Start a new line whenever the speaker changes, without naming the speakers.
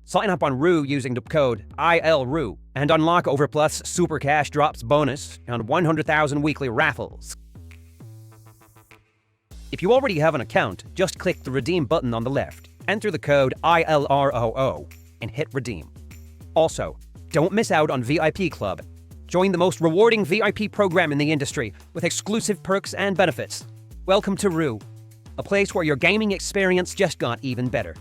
Sign up on ILROO using the code ILROO and unlock Overplus Super Cash Drops bonus and 100,000 weekly Raffles. If you already have an account, just click the redeem button on the left, enter the code ILROO, and hit redeem. Also, don't miss out on VIP Club. Join the most rewarding VIP program in the industry with exclusive perks and benefits. Welcome to ILROO, a place where your gaming experience just got even better.